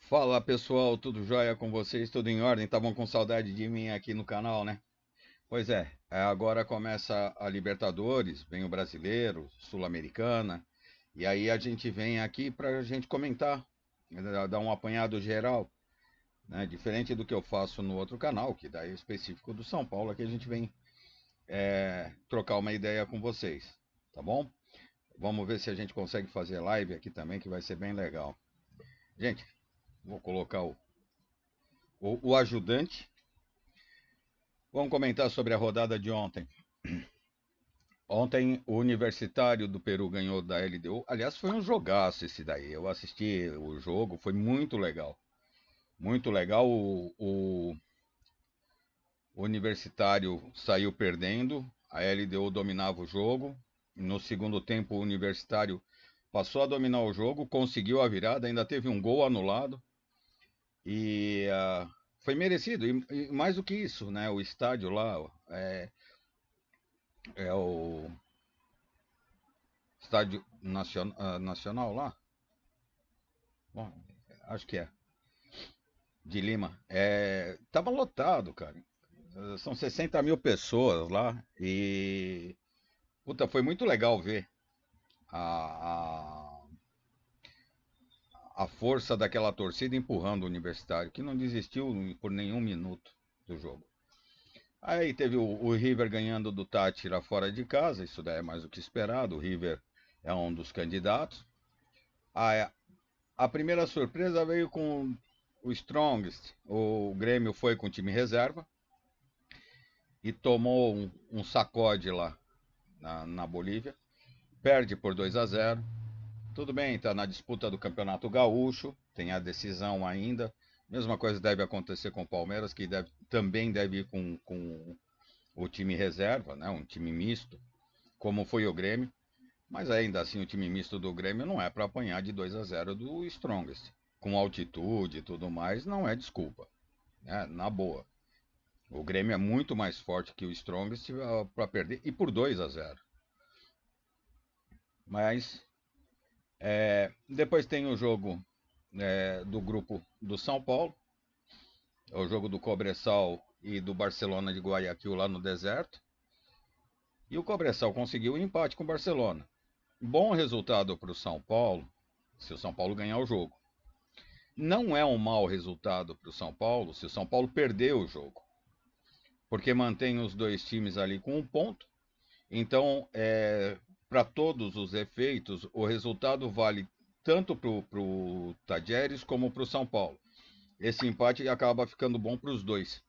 Fala pessoal, tudo jóia com vocês? Tudo em ordem? Estavam com saudade de mim aqui no canal, né? Pois é, agora começa a Libertadores, vem o Brasileiro, Sul-Americana, e aí a gente vem aqui para a gente comentar, dar um apanhado geral, né? Diferente do que eu faço no outro canal, que daí é específico do São Paulo, aqui a gente vem trocar uma ideia com vocês, tá bom? Vamos ver se a gente consegue fazer live aqui também, que vai ser bem legal. Gente, vou colocar o ajudante. Vamos comentar sobre a rodada de ontem. Ontem o Universitário do Peru ganhou da LDU. Aliás, foi um jogaço esse daí. Eu assisti o jogo, foi muito legal. Muito legal. O Universitário saiu perdendo, a LDU dominava o jogo. No segundo tempo, o Universitário passou a dominar o jogo, conseguiu a virada, ainda teve um gol anulado. E foi merecido. E mais do que isso, né? O estádio lá é o Estádio Nacional lá? Bom, acho que é. De Lima. Tava lotado, cara. São 60 mil pessoas lá. E. Puta, foi muito legal ver a, a força daquela torcida empurrando o Universitário, que não desistiu por nenhum minuto do jogo. Aí teve o River ganhando do Tátira fora de casa, isso daí é mais do que esperado. O River é um dos candidatos. A, a primeira surpresa veio com o Strongest. O Grêmio foi com o time reserva e tomou um sacode lá na Bolívia. Perde por 2-0. Tudo bem, está na disputa do Campeonato Gaúcho, tem a decisão ainda. Mesma coisa deve acontecer com o Palmeiras, que também deve ir com o time reserva, né? Um time misto, como foi o Grêmio. Mas ainda assim, o time misto do Grêmio não é para apanhar de 2-0 do Strongest. Com altitude e tudo mais, não é desculpa, né? Na boa. O Grêmio é muito mais forte que o Strongest para perder e por 2-0. Mas depois tem o jogo do grupo do São Paulo, é o jogo do Cobressal e do Barcelona de Guayaquil lá no deserto. E o Cobressal conseguiu um empate com o Barcelona. Bom resultado para o São Paulo, se o São Paulo ganhar o jogo. Não é um mau resultado para o São Paulo se o São Paulo perder o jogo, porque mantém os dois times ali com um ponto. Então, para todos os efeitos, o resultado vale tanto para o Tajeres como para o São Paulo. Esse empate acaba ficando bom para os dois.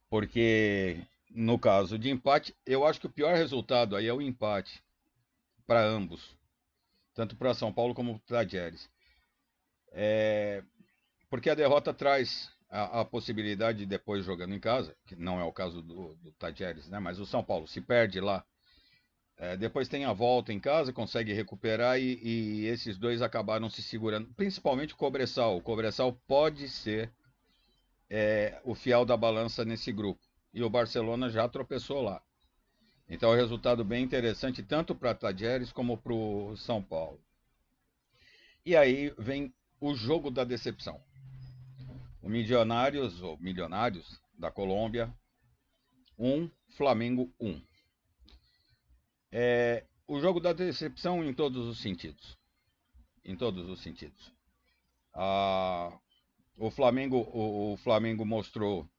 Porque, no caso de empate, eu acho que o pior resultado aí é o empate para ambos. Tanto para São Paulo como para Tajeres. Porque a derrota traz a possibilidade de depois jogando em casa, que não é o caso do Tajeres, né? Mas o São Paulo se perde lá. Depois tem a volta em casa, consegue recuperar e esses dois acabaram se segurando, principalmente o Cobressal. O Cobressal pode ser o fiel da balança nesse grupo. E o Barcelona já tropeçou lá. Então é um resultado bem interessante, tanto para Tajeres como para o São Paulo. E aí vem o jogo da decepção. O Milionários, ou Milionários da Colômbia, 1, Flamengo 1. O jogo da decepção em todos os sentidos. Em todos os sentidos. Ah, o Flamengo mostrou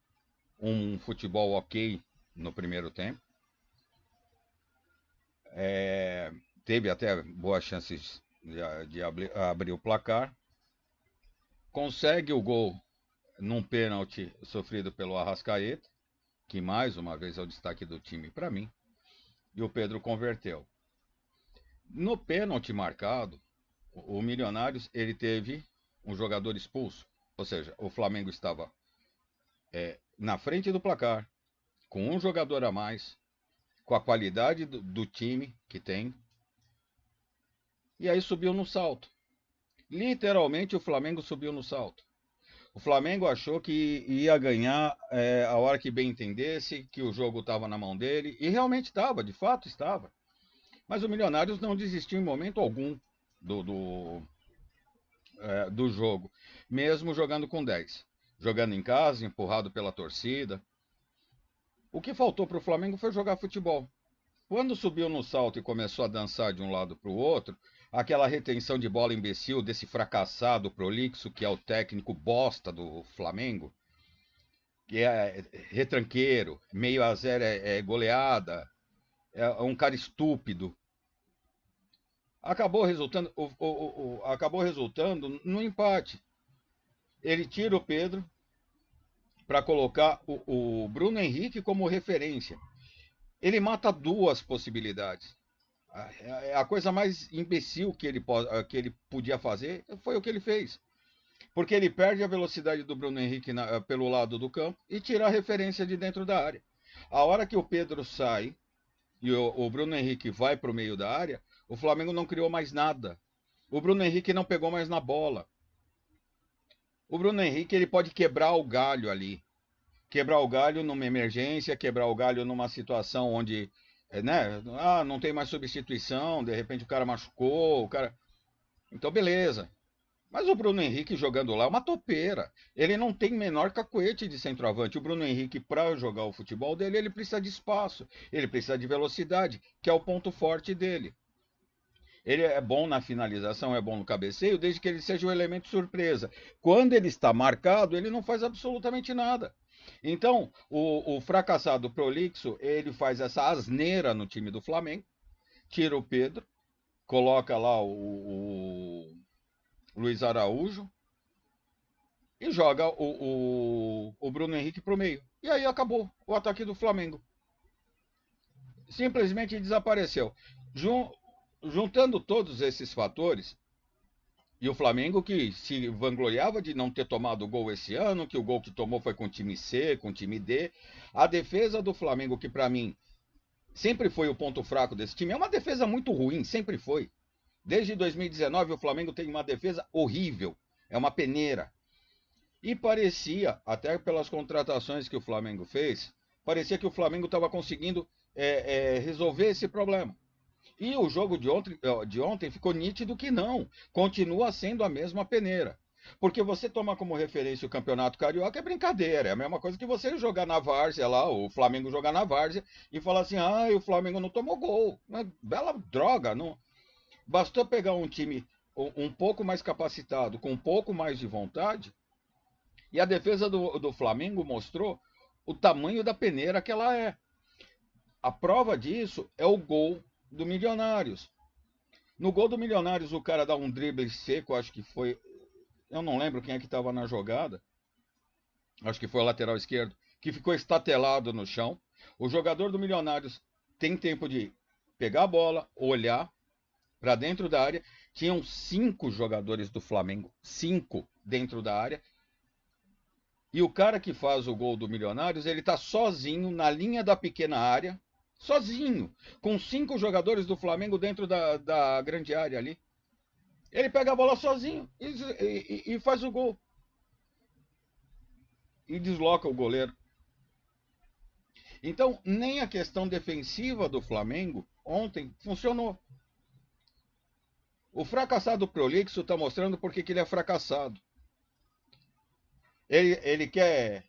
um futebol ok no primeiro tempo. Teve até boas chances de abrir o placar. Consegue o gol num pênalti sofrido pelo Arrascaeta, que mais uma vez é o destaque do time para mim. E o Pedro converteu. No pênalti marcado, o Milionários ele teve um jogador expulso. Ou seja, o Flamengo estava na frente do placar, com um jogador a mais, com a qualidade do time que tem, e aí subiu no salto. Literalmente o Flamengo subiu no salto. O Flamengo achou que ia ganhar a hora que bem entendesse, que o jogo estava na mão dele, e realmente estava, de fato estava. Mas o Milionários não desistiu em momento algum do do jogo, mesmo jogando com 10. Jogando em casa, empurrado pela torcida. O que faltou para o Flamengo foi jogar futebol. Quando subiu no salto e começou a dançar de um lado para o outro, aquela retenção de bola imbecil desse fracassado prolixo que é o técnico bosta do Flamengo, que é retranqueiro, meio a zero é goleada, é um cara estúpido. Acabou resultando no empate. Ele tira o Pedro para colocar o Bruno Henrique como referência. Ele mata duas possibilidades. A coisa mais imbecil que ele podia fazer foi o que ele fez. Porque ele perde a velocidade do Bruno Henrique pelo lado do campo e tira a referência de dentro da área. A hora que o Pedro sai e o Bruno Henrique vai para o meio da área, o Flamengo não criou mais nada. O Bruno Henrique não pegou mais na bola. O Bruno Henrique ele pode quebrar o galho ali. Quebrar o galho numa emergência, quebrar o galho numa situação onde, né, não tem mais substituição, de repente o cara machucou, o cara. Então, beleza. Mas o Bruno Henrique jogando lá é uma topeira. Ele não tem menor cacuete de centroavante. O Bruno Henrique, para jogar o futebol dele, ele precisa de espaço, ele precisa de velocidade, que é o ponto forte dele. Ele é bom na finalização, é bom no cabeceio, desde que ele seja um elemento surpresa. Quando ele está marcado, ele não faz absolutamente nada. Então, o fracassado Prolixo, ele faz essa asneira no time do Flamengo, tira o Pedro, coloca lá o Luiz Araújo e joga o Bruno Henrique para o meio. E aí acabou o ataque do Flamengo. Simplesmente desapareceu. Juntando todos esses fatores, e o Flamengo que se vangloriava de não ter tomado gol esse ano, que o gol que tomou foi com time C, com time D. A defesa do Flamengo, que para mim sempre foi o ponto fraco desse time, é uma defesa muito ruim, sempre foi. Desde 2019 o Flamengo tem uma defesa horrível, é uma peneira. E parecia, até pelas contratações que o Flamengo fez, parecia que o Flamengo estava conseguindo resolver esse problema. E o jogo de ontem ficou nítido que não. Continua sendo a mesma peneira. Porque você tomar como referência o Campeonato Carioca é brincadeira. É a mesma coisa que você jogar na várzea lá, o Flamengo jogar na várzea e falar assim: o Flamengo não tomou gol. Mas, bela droga. Não. Bastou pegar um time um pouco mais capacitado, com um pouco mais de vontade, e a defesa do Flamengo mostrou o tamanho da peneira que ela é. A prova disso é o gol do Milionários. No gol do Milionários, o cara dá um drible seco, acho que foi. Eu não lembro quem é que estava na jogada. Acho que foi o lateral esquerdo, que ficou estatelado no chão. O jogador do Milionários tem tempo de pegar a bola, olhar para dentro da área. Tinham 5 jogadores do Flamengo, 5 dentro da área. E o cara que faz o gol do Milionários, ele tá sozinho na linha da pequena área, sozinho, com 5 jogadores do Flamengo dentro da grande área ali. Ele pega a bola sozinho e faz o gol. E desloca o goleiro. Então, nem a questão defensiva do Flamengo ontem funcionou. O fracassado Prolixo está mostrando porque que ele é fracassado. Ele quer.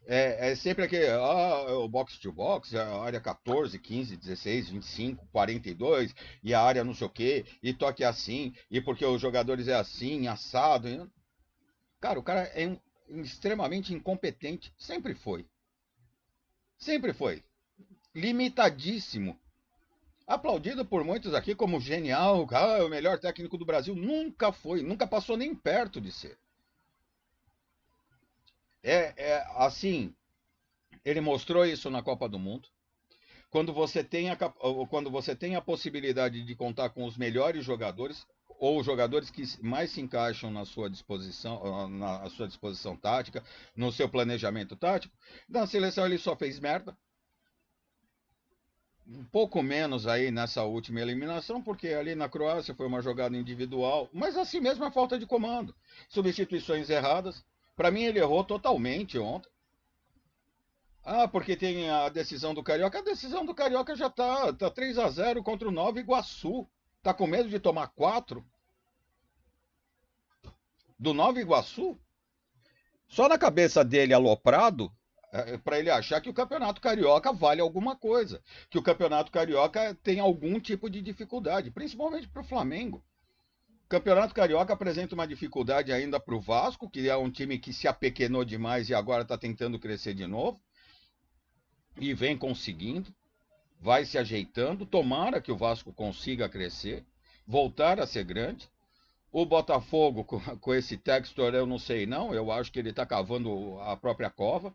É sempre aquele. O box to box, a área 14, 15, 16, 25, 42, e a área não sei o quê, e toque assim, e porque os jogadores é assim, assado. Cara, o cara é extremamente incompetente. Sempre foi. Sempre foi. Limitadíssimo. Aplaudido por muitos aqui como genial, é o melhor técnico do Brasil. Nunca foi, nunca passou nem perto de ser. Assim, ele mostrou isso na Copa do Mundo. Quando você tem a possibilidade de contar com os melhores jogadores, ou os jogadores que mais se encaixam na sua disposição tática, no seu planejamento tático, na seleção ele só fez merda. Um pouco menos aí nessa última eliminação, porque ali na Croácia foi uma jogada individual, mas assim mesmo é falta de comando. Substituições erradas. Para mim ele errou totalmente ontem. Porque tem a decisão do Carioca. A decisão do Carioca já tá 3-0 contra o Nova Iguaçu. Tá com medo de tomar 4? do Nova Iguaçu, só na cabeça dele aloprado, para ele achar que o Campeonato Carioca vale alguma coisa, que o Campeonato Carioca tem algum tipo de dificuldade, principalmente para o Flamengo. O Campeonato Carioca apresenta uma dificuldade ainda para o Vasco, que é um time que se apequenou demais e agora está tentando crescer de novo, e vem conseguindo, vai se ajeitando. Tomara que o Vasco consiga crescer, voltar a ser grande. O Botafogo, com esse Textor, eu não sei não, eu acho que ele está cavando a própria cova.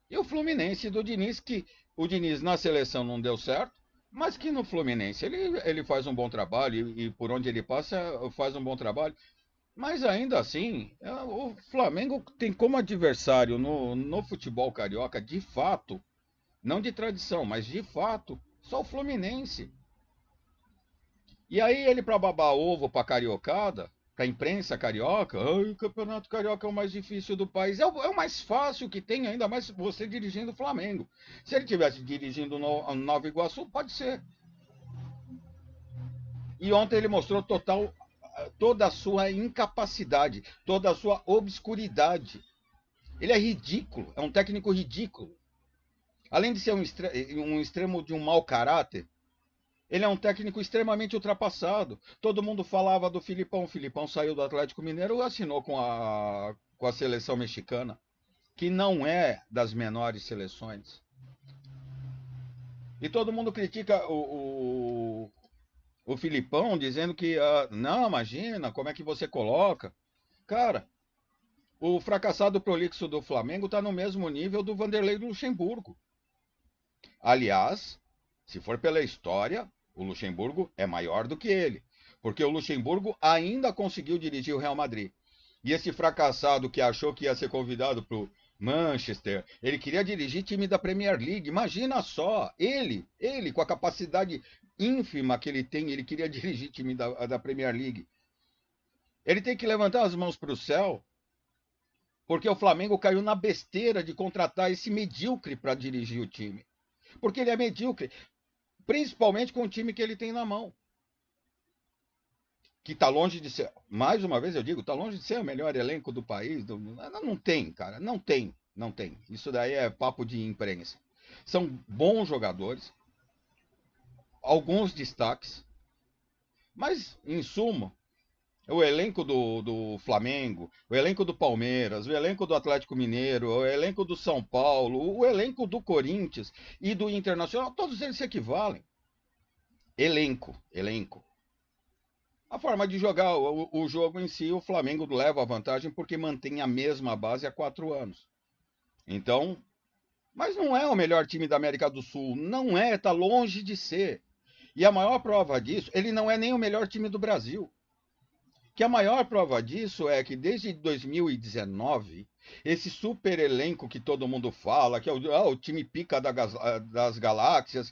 E o Fluminense do Diniz, que o Diniz na seleção não deu certo, mas que no Fluminense ele faz um bom trabalho e por onde ele passa faz um bom trabalho. Mas ainda assim, o Flamengo tem como adversário no futebol carioca, de fato, não de tradição, mas de fato, só o Fluminense. E aí ele para babar ovo para cariocada, para imprensa carioca, o campeonato carioca é o mais difícil do país. É o mais fácil que tem, ainda mais você dirigindo o Flamengo. Se ele tivesse dirigindo no Nova Iguaçu, pode ser. E ontem ele mostrou toda a sua incapacidade, toda a sua obscuridade. Ele é ridículo, é um técnico ridículo. Além de ser um extremo de um mau caráter, ele é um técnico extremamente ultrapassado. Todo mundo falava do Filipão. O Filipão saiu do Atlético Mineiro e assinou com a seleção mexicana, que não é das menores seleções. E todo mundo critica o Filipão, dizendo que, não, imagina, como é que você coloca? Cara, o fracassado prolixo do Flamengo está no mesmo nível do Vanderlei Luxemburgo. Aliás, se for pela história, o Luxemburgo é maior do que ele, porque o Luxemburgo ainda conseguiu dirigir o Real Madrid. E esse fracassado que achou que ia ser convidado para o Manchester, ele queria dirigir time da Premier League. Imagina só, ele com a capacidade ínfima que ele tem, ele queria dirigir time da Premier League. Ele tem que levantar as mãos para o céu, porque o Flamengo caiu na besteira de contratar esse medíocre para dirigir o time. Porque ele é medíocre, principalmente com o time que ele tem na mão. Que está longe de ser, mais uma vez eu digo, está longe de ser o melhor elenco do país. Não tem, cara, não tem, não tem. Isso daí é papo de imprensa. São bons jogadores, alguns destaques, mas, em suma, o elenco do Flamengo, o elenco do Palmeiras, o elenco do Atlético Mineiro, o elenco do São Paulo, o elenco do Corinthians e do Internacional, todos eles se equivalem. Elenco. A forma de jogar o jogo em si, o Flamengo leva a vantagem porque mantém a mesma base há 4 anos. Então, mas não é o melhor time da América do Sul, não é, está longe de ser. E a maior prova disso, ele não é nem o melhor time do Brasil. Que a maior prova disso é que desde 2019, esse super elenco que todo mundo fala, que é o time pica das galáxias,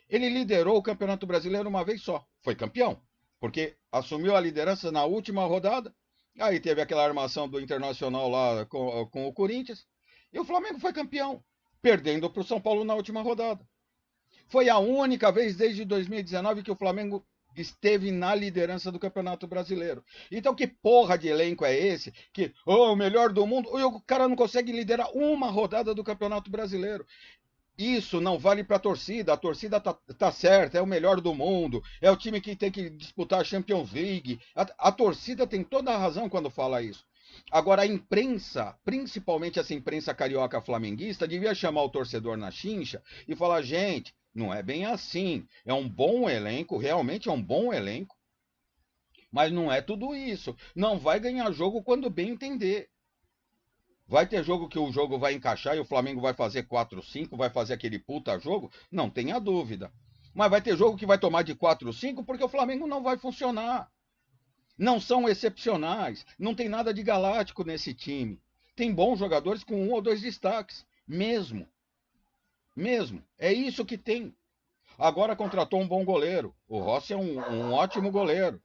ele liderou o Campeonato Brasileiro uma vez só, foi campeão. Porque assumiu a liderança na última rodada, aí teve aquela armação do Internacional lá com o Corinthians, e o Flamengo foi campeão, perdendo para o São Paulo na última rodada. Foi a única vez desde 2019 que o Flamengo esteve na liderança do Campeonato Brasileiro. Então que porra de elenco é esse? Que o melhor do mundo, e o cara não consegue liderar uma rodada do Campeonato Brasileiro. Isso não vale para a torcida tá certa, é o melhor do mundo, é o time que tem que disputar a Champions League. A torcida tem toda a razão quando fala isso. Agora, a imprensa, principalmente essa imprensa carioca flamenguista, devia chamar o torcedor na chincha e falar: gente, não é bem assim. É um bom elenco, realmente é um bom elenco, mas não é tudo isso. Não vai ganhar jogo quando bem entender. Vai ter jogo que o jogo vai encaixar e o Flamengo vai fazer 4-5, vai fazer aquele puta jogo? Não tenha dúvida. Mas vai ter jogo que vai tomar de 4-5 porque o Flamengo não vai funcionar. Não são excepcionais. Não tem nada de galáctico nesse time. Tem bons jogadores com 1 ou 2 destaques. Mesmo. É isso que tem. Agora contratou um bom goleiro. O Rossi é um ótimo goleiro.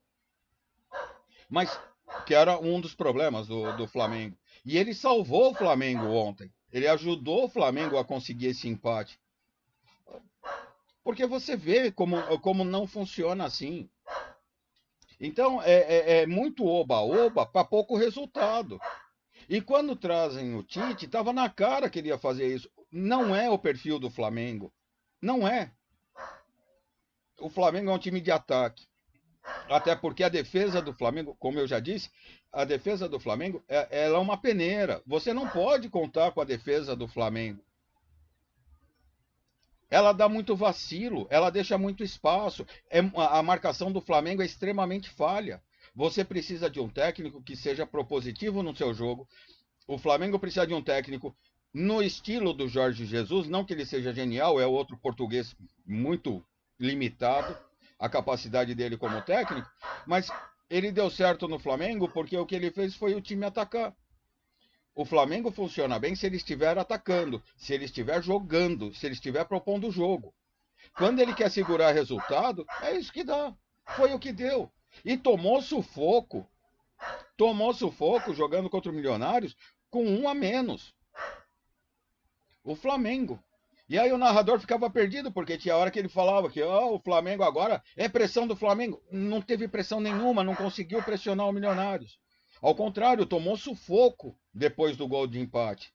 Mas que era um dos problemas do Flamengo. E ele salvou o Flamengo ontem. Ele ajudou o Flamengo a conseguir esse empate. Porque você vê como não funciona assim. Então é muito oba-oba para pouco resultado. E quando trazem o Tite, estava na cara que ele ia fazer isso. Não é o perfil do Flamengo. Não é. O Flamengo é um time de ataque. Até porque a defesa do Flamengo, como eu já disse, a defesa do Flamengo ela é uma peneira. Você não pode contar com a defesa do Flamengo. Ela dá muito vacilo, ela deixa muito espaço. A marcação do Flamengo é extremamente falha. Você precisa de um técnico que seja propositivo no seu jogo. O Flamengo precisa de um técnico no estilo do Jorge Jesus, não que ele seja genial, é outro português muito limitado, a capacidade dele como técnico, mas ele deu certo no Flamengo porque o que ele fez foi o time atacar. O Flamengo funciona bem se ele estiver atacando, se ele estiver jogando, se ele estiver propondo o jogo. Quando ele quer segurar resultado, é isso que dá. Foi o que deu. E tomou sufoco jogando contra o Milionários com um a menos. O Flamengo. E aí o narrador ficava perdido, porque tinha hora que ele falava que o Flamengo agora é pressão do Flamengo. Não teve pressão nenhuma, não conseguiu pressionar o Milionários. Ao contrário, tomou sufoco depois do gol de empate.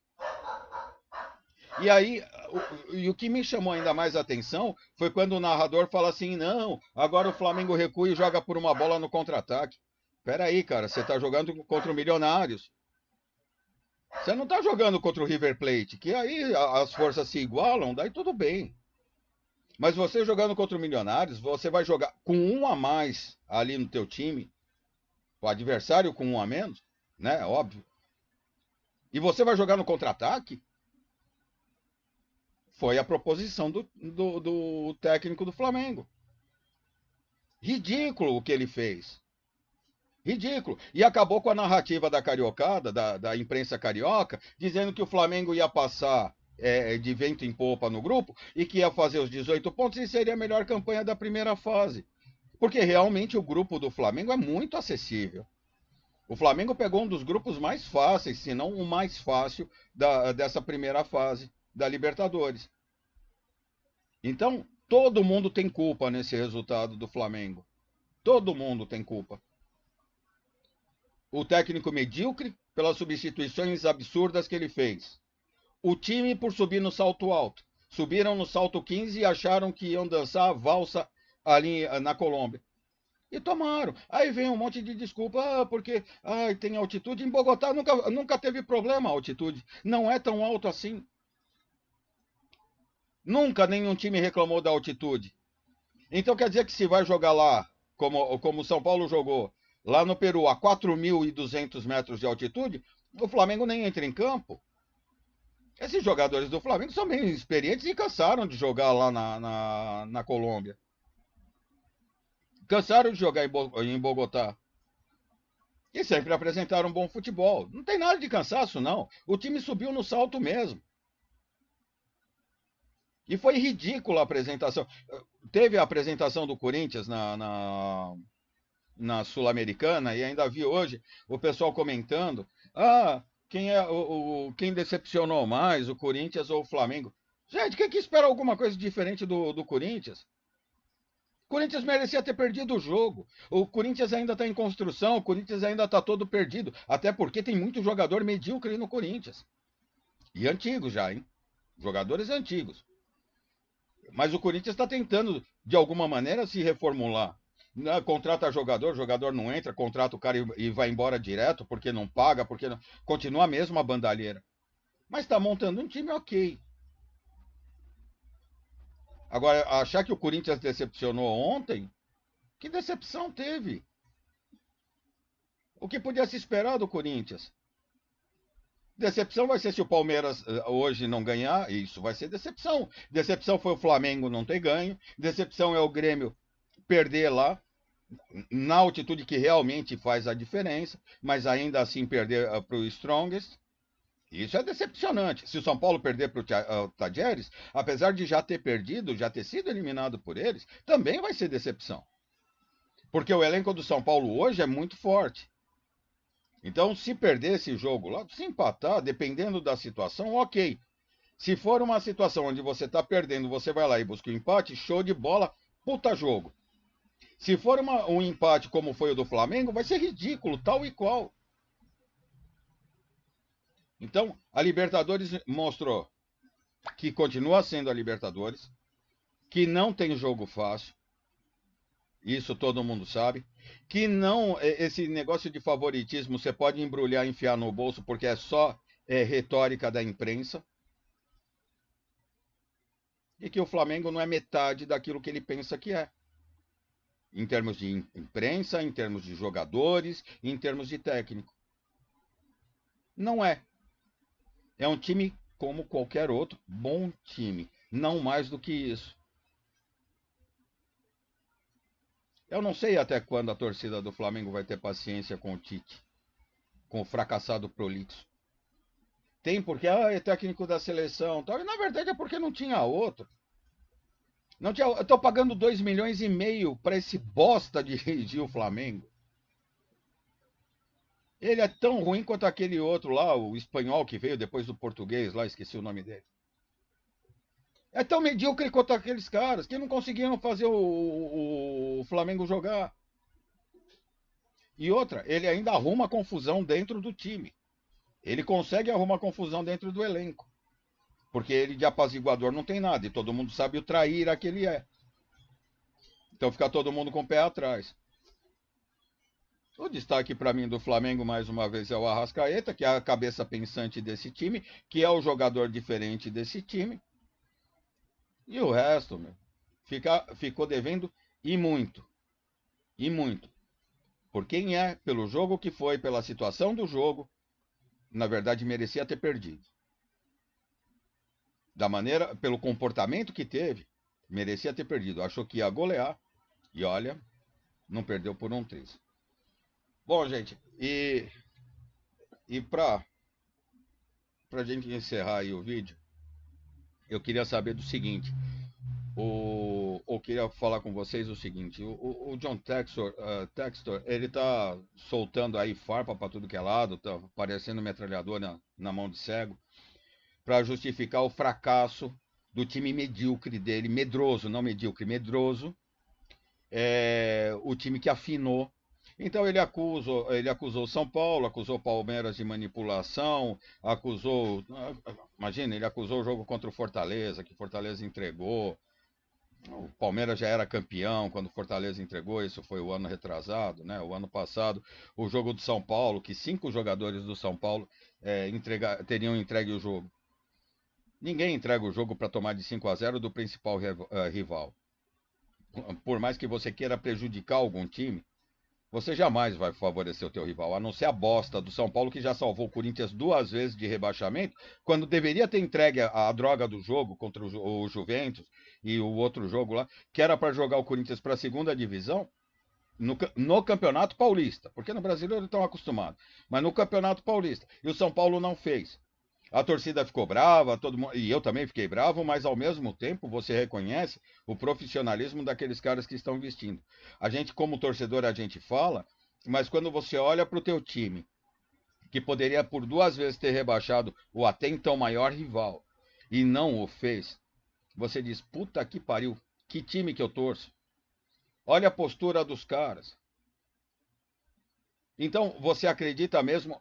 E aí, o que me chamou ainda mais a atenção foi quando o narrador fala assim: não, agora o Flamengo recua e joga por uma bola no contra-ataque. Peraí, cara, você tá jogando contra o Milionários. Você não tá jogando contra o River Plate, que aí as forças se igualam, daí tudo bem. Mas você jogando contra o Milionários, você vai jogar com um a mais ali no teu time, o adversário com um a menos, né? Óbvio. E você vai jogar no contra-ataque? Foi a proposição do técnico do Flamengo. Ridículo o que ele fez. Ridículo. E acabou com a narrativa da cariocada, da imprensa carioca, dizendo que o Flamengo ia passar de vento em popa no grupo e que ia fazer os 18 pontos e seria a melhor campanha da primeira fase. Porque realmente o grupo do Flamengo é muito acessível. O Flamengo pegou um dos grupos mais fáceis, se não o mais fácil, dessa primeira fase da Libertadores. Então, todo mundo tem culpa nesse resultado do Flamengo. Todo mundo tem culpa. O técnico medíocre pelas substituições absurdas que ele fez. O time por subir no salto alto. Subiram no salto 15 e acharam que iam dançar a valsa ali na Colômbia. E tomaram. Aí vem um monte de desculpa, porque tem altitude. Em Bogotá nunca teve problema a altitude. Não é tão alto assim. Nunca nenhum time reclamou da altitude. Então quer dizer que se vai jogar lá, como o São Paulo jogou, lá no Peru, a 4.200 metros de altitude, o Flamengo nem entra em campo. Esses jogadores do Flamengo são bem experientes e cansaram de jogar lá na Colômbia. Cansaram de jogar em Bogotá. E sempre apresentaram um bom futebol. Não tem nada de cansaço, não. O time subiu no salto mesmo. E foi ridícula a apresentação. Teve a apresentação do Corinthians na Sul-Americana e ainda vi hoje o pessoal comentando: quem decepcionou mais, o Corinthians ou o Flamengo? Gente, quem que espera alguma coisa diferente do Corinthians? O Corinthians merecia ter perdido o jogo. O Corinthians ainda está em construção, o Corinthians ainda está todo perdido. Até porque tem muito jogador medíocre no Corinthians. E antigos já, hein? Jogadores antigos. Mas o Corinthians está tentando, de alguma maneira, se reformular. Contrata jogador, jogador não entra, contrata o cara e vai embora direto porque não paga, porque não... Continua a mesma bandalheira. Mas está montando um time ok. Agora, achar que o Corinthians decepcionou ontem, que decepção teve? O que podia se esperar do Corinthians? Decepção vai ser se o Palmeiras hoje não ganhar, isso vai ser decepção. Decepção foi o Flamengo não ter ganho, decepção é o Grêmio perder lá, na altitude que realmente faz a diferença, mas ainda assim perder para o Strongest. Isso é decepcionante. Se o São Paulo perder para o Tajeres, apesar de já ter perdido, já ter sido eliminado por eles, também vai ser decepção. Porque o elenco do São Paulo hoje é muito forte. Então, se perder esse jogo lá, se empatar, dependendo da situação, ok. Se for uma situação onde você está perdendo, você vai lá e busca o empate, show de bola, puta jogo. Se for um empate como foi o do Flamengo, vai ser ridículo, tal e qual. Então, a Libertadores mostrou que continua sendo a Libertadores, que não tem jogo fácil, isso todo mundo sabe, que não, esse negócio de favoritismo você pode embrulhar e enfiar no bolso porque é só retórica da imprensa, e que o Flamengo não é metade daquilo que ele pensa que é. Em termos de imprensa, em termos de jogadores, em termos de técnico. Não é. É um time como qualquer outro, bom time. Não mais do que isso. Eu não sei até quando a torcida do Flamengo vai ter paciência com o Tite, com o fracassado prolixo. Tem porque é técnico da seleção, tal. E na verdade é porque não tinha outro. Não tinha, eu tô pagando 2,5 milhões para esse bosta dirigir o Flamengo. Ele é tão ruim quanto aquele outro lá, o espanhol que veio depois do português lá, esqueci o nome dele. É tão medíocre quanto aqueles caras que não conseguiram fazer o Flamengo jogar. E outra, ele ainda arruma confusão dentro do time. Ele consegue arrumar confusão dentro do elenco. Porque ele de apaziguador não tem nada. E todo mundo sabe o traíra que ele é. Então fica todo mundo com o pé atrás. O destaque para mim do Flamengo, mais uma vez, é o Arrascaeta, que é a cabeça pensante desse time, que é o jogador diferente desse time. E o resto, meu, ficou devendo e muito. E muito. Por quem é, pelo jogo que foi, pela situação do jogo, na verdade merecia ter perdido. Da maneira, pelo comportamento que teve, merecia ter perdido. Achou que ia golear e olha, não perdeu por um triz. Bom, gente, e pra gente encerrar aí o vídeo, eu queria saber do seguinte. Eu queria falar com vocês o seguinte: o John Textor, ele tá soltando aí farpa para tudo que é lado, tá parecendo metralhadora na mão de cego, para justificar o fracasso do time medíocre dele, medroso, não medíocre, medroso, o time que afinou. Então ele acusou São Paulo, acusou o Palmeiras de manipulação, imagina, ele acusou o jogo contra o Fortaleza, que Fortaleza entregou. O Palmeiras já era campeão quando o Fortaleza entregou, isso foi o ano retrasado, né? O ano passado, o jogo do São Paulo, que 5 jogadores do São Paulo teriam entregue o jogo. Ninguém entrega o jogo para tomar de 5-0 do principal rival. Por mais que você queira prejudicar algum time, você jamais vai favorecer o teu rival, a não ser a bosta do São Paulo, que já salvou o Corinthians 2 vezes de rebaixamento, quando deveria ter entregue a droga do jogo contra o Juventus e o outro jogo lá, que era para jogar o Corinthians para a segunda divisão, no Campeonato Paulista, porque no Brasileiro eles estão acostumados, mas no Campeonato Paulista. E o São Paulo não fez. A torcida ficou brava, todo mundo, e eu também fiquei bravo, mas ao mesmo tempo você reconhece o profissionalismo daqueles caras que estão vestindo. A gente, como torcedor, a gente fala, mas quando você olha para o teu time, que poderia por 2 vezes ter rebaixado o até então maior rival, e não o fez, você diz, puta que pariu, que time que eu torço. Olha a postura dos caras. Então, você acredita mesmo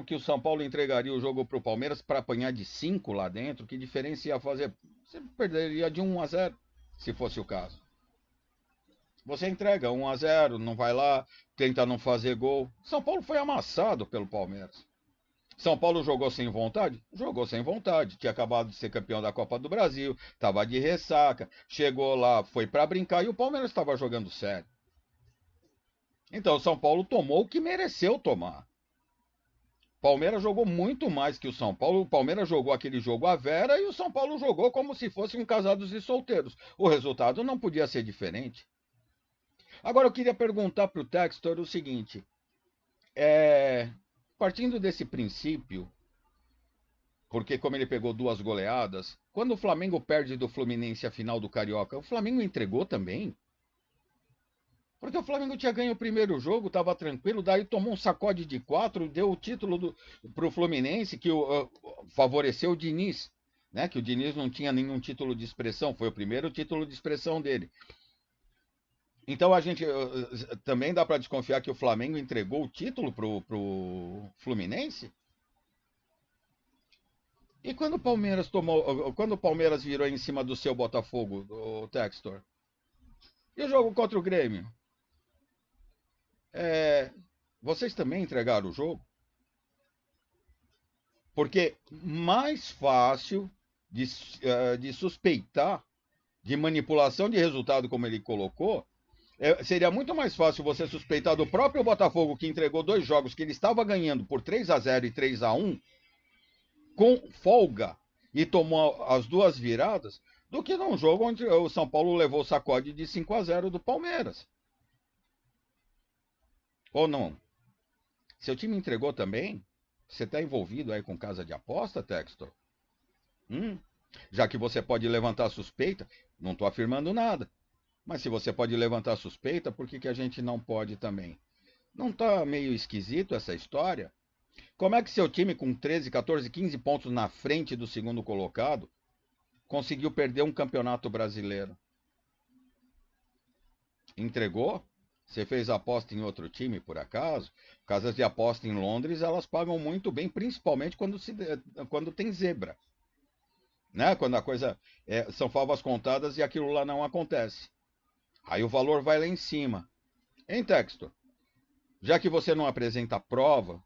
que o São Paulo entregaria o jogo para o Palmeiras para apanhar de 5 lá dentro? Que diferença ia fazer? Você perderia de 1-0, se fosse o caso. Você entrega 1-0, não vai lá, tenta não fazer gol. São Paulo foi amassado pelo Palmeiras. São Paulo jogou sem vontade? Jogou sem vontade. Tinha acabado de ser campeão da Copa do Brasil, estava de ressaca, chegou lá, foi para brincar e o Palmeiras estava jogando sério. Então, o São Paulo tomou o que mereceu tomar. Palmeiras jogou muito mais que o São Paulo. O Palmeiras jogou aquele jogo à vera e o São Paulo jogou como se fossem casados e solteiros. O resultado não podia ser diferente. Agora eu queria perguntar para o Textor o seguinte: partindo desse princípio, porque como ele pegou 2 goleadas, quando o Flamengo perde do Fluminense a final do Carioca, o Flamengo entregou também? Porque o Flamengo tinha ganho o primeiro jogo, estava tranquilo, daí tomou um sacode de 4, deu o título para o Fluminense, que favoreceu o Diniz, né? Que o Diniz não tinha nenhum título de expressão, foi o primeiro título de expressão dele. Então a gente também dá para desconfiar que o Flamengo entregou o título pro Fluminense? E quando o Palmeiras tomou, quando o Palmeiras virou em cima do seu Botafogo, o Textor? E o jogo contra o Grêmio? É, vocês também entregaram o jogo? Porque mais fácil de, de suspeitar de manipulação de resultado, como ele colocou, seria muito mais fácil você suspeitar do próprio Botafogo, que entregou dois jogos que ele estava ganhando por 3-0 e 3-1, com folga, e tomou as duas viradas, do que num jogo onde o São Paulo levou o sacode de 5-0 do Palmeiras. Ou não? Seu time entregou também? Você está envolvido aí com casa de aposta, Textor? Hum? Já que você pode levantar suspeita, não estou afirmando nada. Mas se você pode levantar suspeita, por que, que a gente não pode também? Não está meio esquisito essa história? Como é que seu time, com 13, 14, 15 pontos na frente do segundo colocado, conseguiu perder um campeonato brasileiro? Entregou? Você fez aposta em outro time, por acaso? Casas de aposta em Londres, elas pagam muito bem, principalmente quando tem zebra. Né? Quando a coisa são favas contadas e aquilo lá não acontece. Aí o valor vai lá em cima. Em texto, já que você não apresenta prova,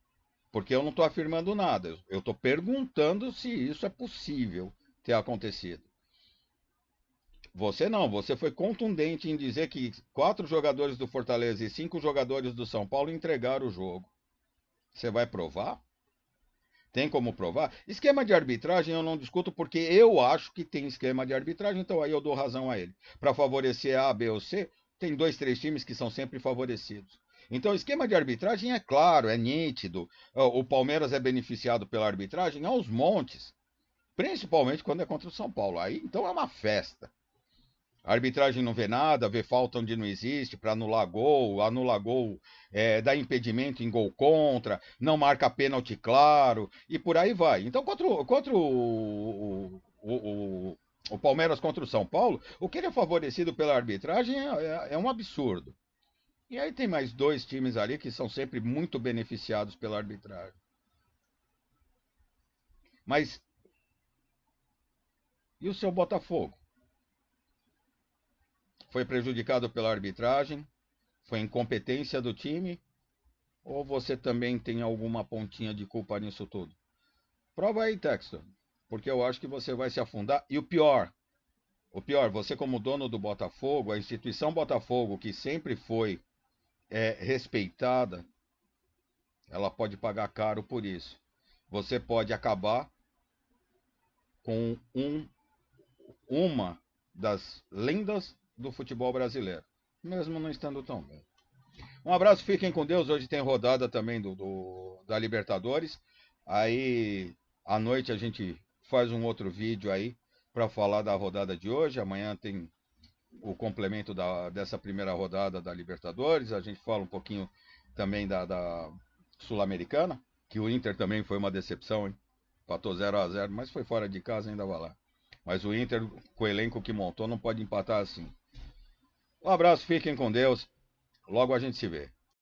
porque eu não estou afirmando nada, eu estou perguntando se isso é possível ter acontecido. Você não, você foi contundente em dizer que 4 jogadores do Fortaleza e 5 jogadores do São Paulo entregaram o jogo. Você vai provar? Tem como provar? Esquema de arbitragem eu não discuto porque eu acho que tem esquema de arbitragem, então aí eu dou razão a ele. Para favorecer A, B ou C, tem 2, 3 times que são sempre favorecidos. Então, esquema de arbitragem é claro, é nítido. O Palmeiras é beneficiado pela arbitragem aos montes, principalmente quando é contra o São Paulo. Aí, então, é uma festa. A arbitragem não vê nada, vê falta onde não existe para anula gol, dá impedimento em gol contra, não marca pênalti claro, e por aí vai. Então, contra o Palmeiras contra o São Paulo, o que ele é favorecido pela arbitragem é um absurdo. E aí tem mais 2 times ali que são sempre muito beneficiados pela arbitragem. Mas e o seu Botafogo? Foi prejudicado pela arbitragem? Foi incompetência do time? Ou você também tem alguma pontinha de culpa nisso tudo? Prova aí, Texton. Porque eu acho que você vai se afundar. E o pior, você como dono do Botafogo, a instituição Botafogo, que sempre foi respeitada, ela pode pagar caro por isso. Você pode acabar com uma das lendas do futebol brasileiro, mesmo não estando tão bem. Um abraço, fiquem com Deus. Hoje tem rodada também da Libertadores. Aí à noite a gente faz um outro vídeo aí para falar da rodada de hoje. Amanhã tem o complemento dessa primeira rodada da Libertadores. A gente fala um pouquinho também da Sul-Americana, que o Inter também foi uma decepção, hein? Empatou 0-0, mas foi fora de casa, ainda vai lá. Mas o Inter, com o elenco que montou, não pode empatar assim. Um abraço, fiquem com Deus. Logo a gente se vê.